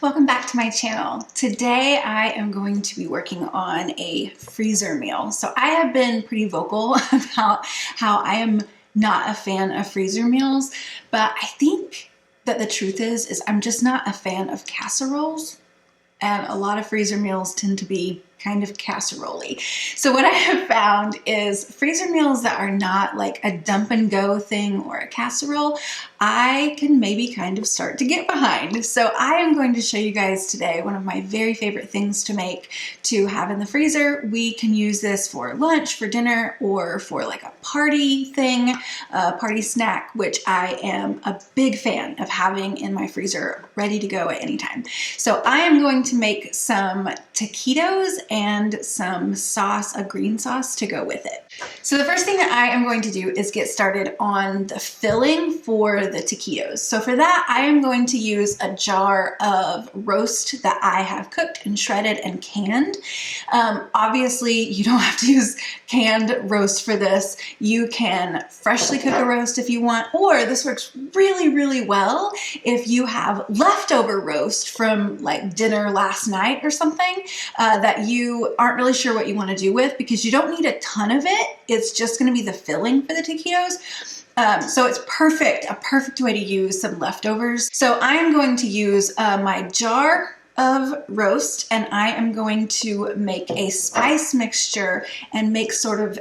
Welcome back to my channel. Today I am going to be working on a freezer meal. So I have been pretty vocal about how I am not a fan of freezer meals, but I think that the truth is I'm just not a fan of casseroles, and a lot of freezer meals tend to be kind of casserole-y. So what I have found is freezer meals that are not like a dump and go thing or a casserole, I can maybe kind of start to get behind. So I am going to show you guys today one of my very favorite things to make to have in the freezer. We can use this for lunch, for dinner, or for like a party thing, a party snack, which I am a big fan of having in my freezer ready to go at any time. So I am going to make some taquitos and some sauce, a green sauce to go with it. So the first thing that I am going to do is get started on the filling for the taquitos. So for that, I am going to use a jar of roast that I have cooked and shredded and canned. Obviously, you don't have to use canned roast for this. You can freshly cook a roast if you want, or this works really, really well if you have leftover roast from like dinner last night or something that you aren't really sure what you want to do with, because you don't need a ton of it. It's just going to be the filling for the taquitos. So it's perfect, a perfect way to use some leftovers. So I am going to use my jar of roast, and I am going to make a spice mixture and make sort of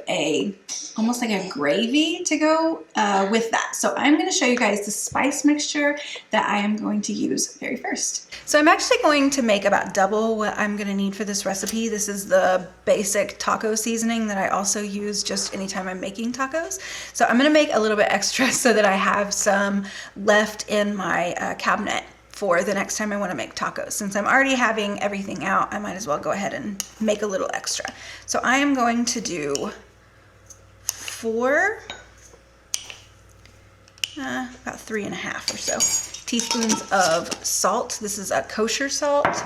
almost like a gravy to go with that. So I'm going to show you guys the spice mixture that I am going to use very first. So I'm actually going to make about double what I'm going to need for this recipe. This is the basic taco seasoning that I also use just anytime I'm making tacos. So I'm going to make a little bit extra so that I have some left in my cabinet for the next time I want to make tacos. Since I'm already having everything out, I might as well go ahead and make a little extra. So I am going to do about 3.5 or so teaspoons of salt. This is a kosher salt.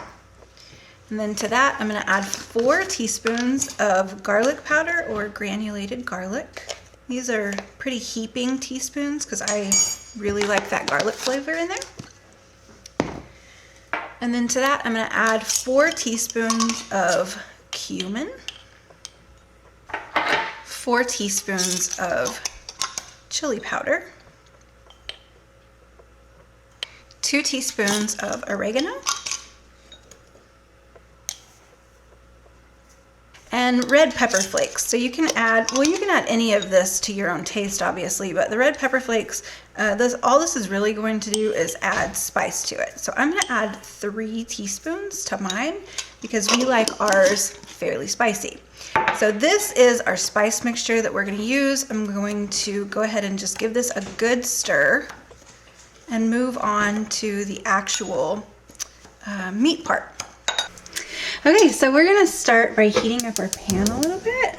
And then to that, I'm going to add 4 teaspoons of garlic powder or granulated garlic. These are pretty heaping teaspoons because I really like that garlic flavor in there. And then to that, I'm going to add 4 teaspoons of cumin, 4 teaspoons of chili powder, 2 teaspoons of oregano, and red pepper flakes. So you can add, well, you can add any of this to your own taste, obviously, but the red pepper flakes, all this is really going to do is add spice to it. So I'm going to add 3 teaspoons to mine because we like ours fairly spicy. So this is our spice mixture that we're going to use. I'm going to go ahead and just give this a good stir and move on to the actual meat part. Okay, so we're gonna start by heating up our pan a little bit.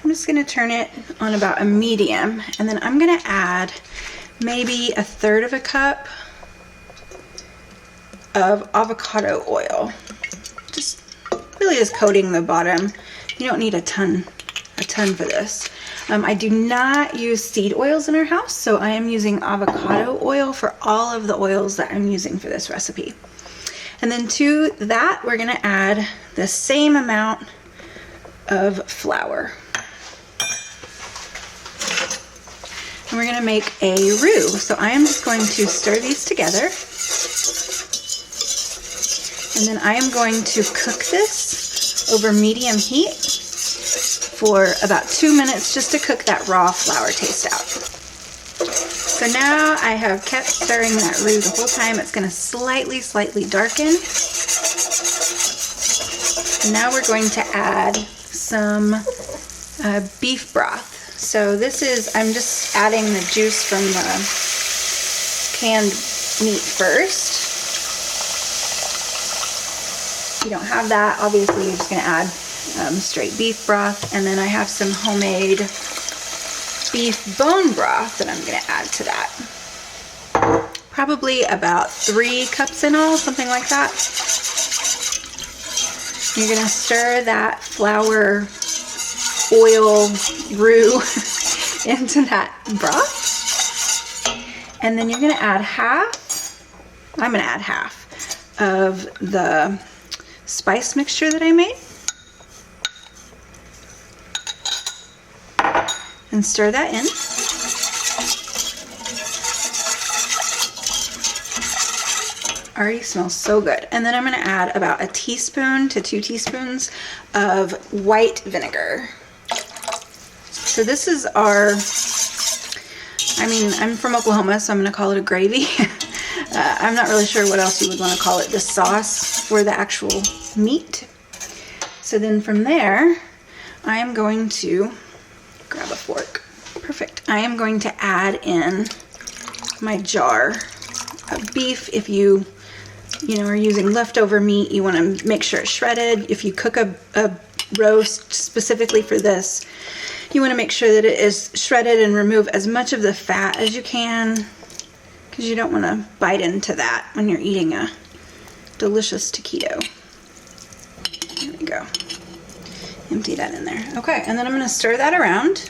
I'm just gonna turn it on about a medium, and then I'm gonna add maybe 1/3 cup of avocado oil. Just really just coating the bottom. You don't need a ton for this. I do not use seed oils in our house, so I am using avocado oil for all of the oils that I'm using for this recipe. And then to that, we're going to add the same amount of flour. And we're going to make a roux. So I am just going to stir these together. And then I am going to cook this over medium heat for about 2 minutes just to cook that raw flour taste out. So now I have kept stirring that roux the whole time. It's going to slightly darken. And now we're going to add some beef broth. So this is, I'm just adding the juice from the canned meat first. If you don't have that, obviously you're just going to add straight beef broth. And then I have some homemade beef bone broth that I'm going to add to that. Probably about 3 cups in all, something like that. You're going to stir that flour oil roux into that broth. And then you're going to add half of the spice mixture that I made. And stir that in. Already smells so good. And then I'm gonna add about a teaspoon to 2 teaspoons of white vinegar. So this is our, I mean, I'm from Oklahoma, so I'm gonna call it a gravy. I'm not really sure what else you would wanna call it, the sauce for the actual meat. So then from there, I am going to grab a fork. Perfect. I am going to add in my jar of beef. If you are using leftover meat, you want to make sure it's shredded. If you cook a roast specifically for this, you want to make sure that it is shredded and remove as much of the fat as you can, because you don't want to bite into that when you're eating a delicious taquito. There we go. Empty that in there. Okay, and then I'm going to stir that around.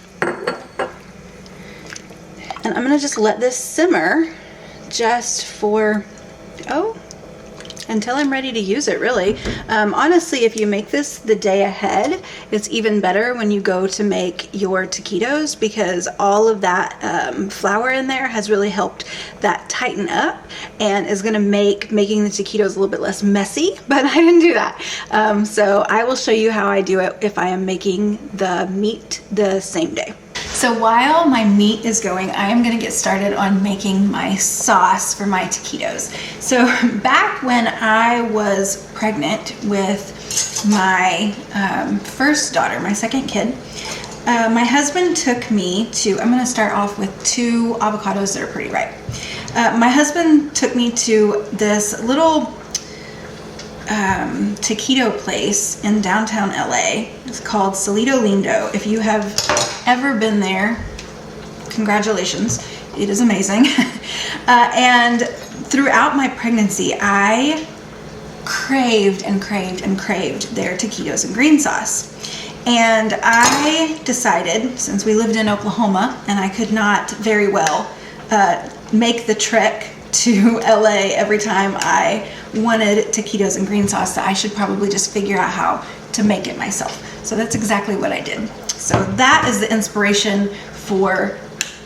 And I'm going to just let this simmer just for, until I'm ready to use it, really. Honestly, if you make this the day ahead, it's even better when you go to make your taquitos, because all of that flour in there has really helped that tighten up and is gonna make making the taquitos a little bit less messy, but I didn't do that. So I will show you how I do it if I am making the meat the same day. So while my meat is going, I am gonna get started on making my sauce for my taquitos. So back when I was pregnant with my first daughter, my second kid, my husband took me to, I'm gonna start off with 2 avocados that are pretty ripe. My husband took me to this little taquito place in downtown LA. It's called Salito Lindo. If you have ever been there, congratulations. It is amazing. And throughout my pregnancy, I craved and craved and craved their taquitos and green sauce. And I decided, since we lived in Oklahoma and I could not very well make the trek to LA every time I wanted taquitos and green sauce, that I should probably just figure out how to make it myself. So that's exactly what I did. So that is the inspiration for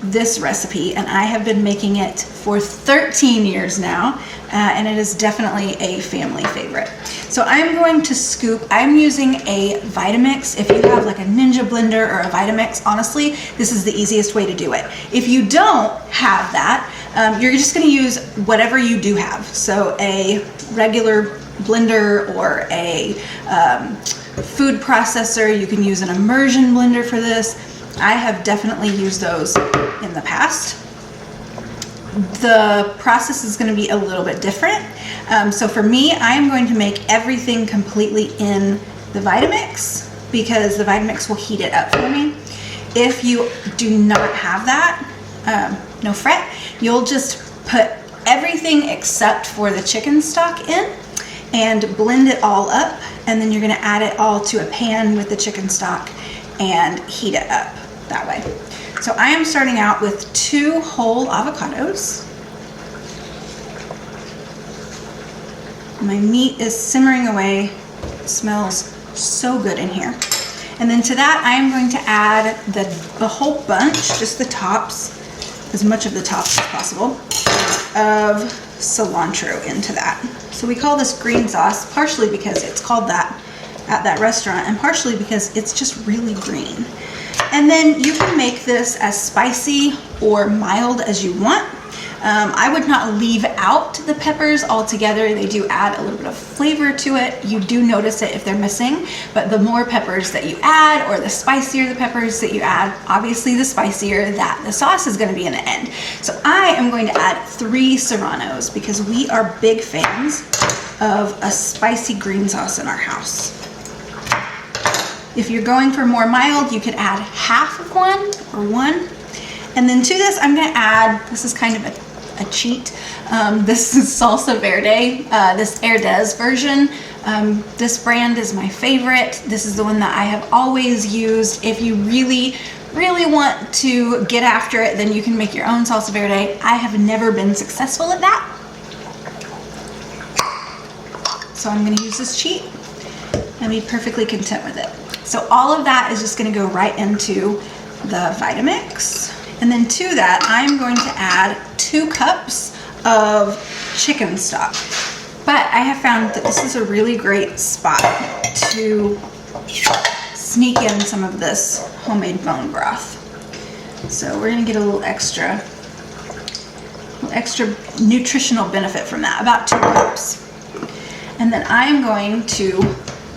this recipe, and I have been making it for 13 years now, and it is definitely a family favorite. So I'm going to scoop, I'm using a Vitamix. If you have like a Ninja blender or a Vitamix, honestly, this is the easiest way to do it. If you don't have that, you're just gonna use whatever you do have. So a regular blender or a food processor. You can use an immersion blender for this. I have definitely used those in the past. The process is going to be a little bit different. So for me, I am going to make everything completely in the Vitamix, because the Vitamix will heat it up for me. If you do not have that, no fret. You'll just put everything except for the chicken stock in and blend it all up, and then you're going to add it all to a pan with the chicken stock and heat it up that way. So I am starting out with 2 whole avocados. My meat is simmering away. It smells so good in here. And then to that, I am going to add the whole bunch, just the tops, as much of the tops as possible, of cilantro into that. So we call this green sauce, partially because it's called that at that restaurant, and partially because it's just really green. And then you can make this as spicy or mild as you want. I would not leave out the peppers altogether. They do add a little bit of flavor to it. You do notice it if they're missing, but the more peppers that you add, or the spicier the peppers that you add, obviously the spicier that the sauce is going to be in the end. So I am going to add 3 serranos, because we are big fans of a spicy green sauce in our house. If you're going for more mild, you could add half of one or 1. And then to this, I'm going to add, this is kind of a cheat. This is salsa verde, this Herdez version. This brand is my favorite. This is the one that I have always used. If you really want to get after it, then you can make your own salsa verde. I have never been successful at that. So I'm gonna use this cheat and be perfectly content with it. So all of that is just gonna go right into the Vitamix. And then to that, I'm going to add 2 cups of chicken stock. But I have found that this is a really great spot to sneak in some of this homemade bone broth. So we're gonna get a little extra nutritional benefit from that, about 2 cups. And then I'm going to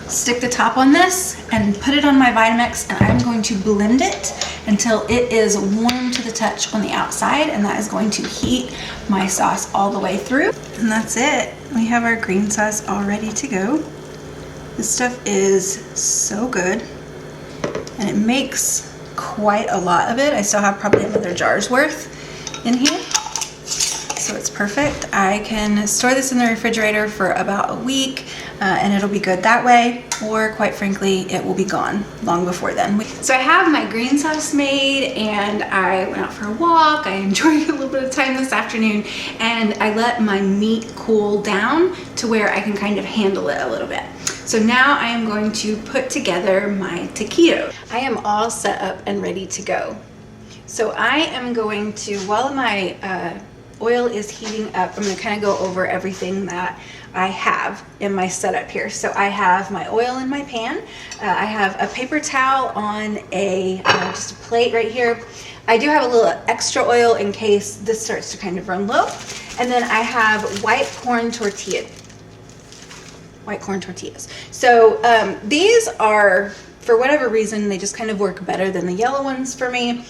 stick the top on this and put it on my Vitamix, and I'm going to blend it until it is warm to the touch on the outside, and that is going to heat my sauce all the way through. And that's it. We have our green sauce all ready to go. This stuff is so good, and it makes quite a lot of it. I still have probably another jar's worth in here. So it's perfect. I can store this in the refrigerator for about a week and it'll be good that way, or quite frankly, it will be gone long before then. So I have my green sauce made, and I went out for a walk. I enjoyed a little bit of time this afternoon, and I let my meat cool down to where I can kind of handle it a little bit. So now I am going to put together my taquitos. I am all set up and ready to go. So I am going to, while my oil is heating up, I'm going to kind of go over everything that I have in my setup here. So I have my oil in my pan. I have a paper towel on just a plate right here. I do have a little extra oil in case this starts to kind of run low. And then I have white corn tortillas. So these are, for whatever reason, they just kind of work better than the yellow ones for me.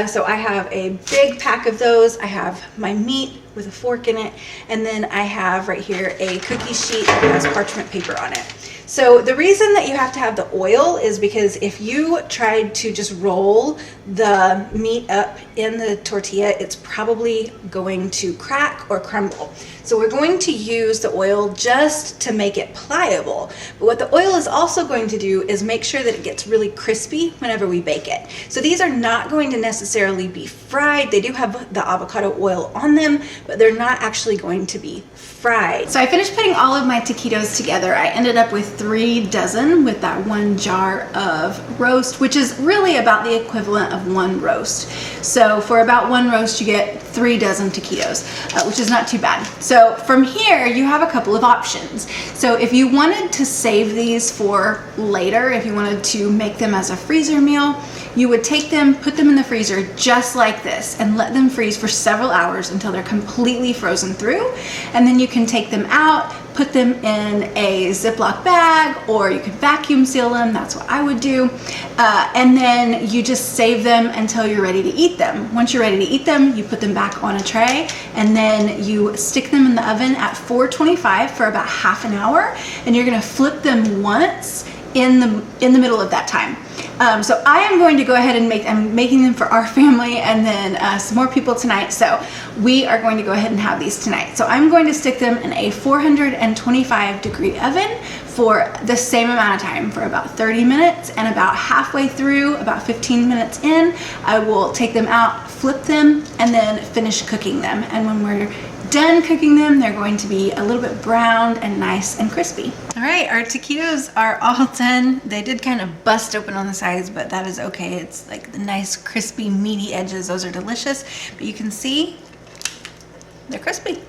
So I have a big pack of those. I have my meat with a fork in it, and then I have right here a cookie sheet that has parchment paper on it. So the reason that you have to have the oil is because if you tried to just roll the meat up in the tortilla, it's probably going to crack or crumble. So we're going to use the oil just to make it pliable. But what the oil is also going to do is make sure that it gets really crispy whenever we bake it. So these are not going to necessarily be fried. They do have the avocado oil on them, but they're not actually going to be fried. So I finished putting all of my taquitos together. I ended up with 3 dozen with that 1 jar of roast, which is really about the equivalent of 1 roast. So for about 1 roast, you get 3 dozen taquitos, which is not too bad. So from here, you have a couple of options. So if you wanted to save these for later, if you wanted to make them as a freezer meal, you would take them, put them in the freezer just like this, and let them freeze for several hours until they're completely frozen through. And then you can take them out, put them in a Ziploc bag, or you could vacuum seal them. That's what I would do. And then you just save them until you're ready to eat them. Once you're ready to eat them, you put them back on a tray, and then you stick them in the oven at 425 for about half an hour, and you're gonna flip them once in the middle of that time. So I am going to go ahead and I'm making them for our family and then some more people tonight. So we are going to go ahead and have these tonight. So I'm going to stick them in a 425-degree oven for the same amount of time, for about 30 minutes, and about halfway through, about 15 minutes in, I will take them out, flip them, and then finish cooking them. And when we're done cooking them, they're going to be a little bit browned and nice and crispy. All right, our taquitos are all done. They did kind of bust open on the sides, but that is okay. It's like the nice crispy meaty edges. Those are delicious, but you can see they're crispy.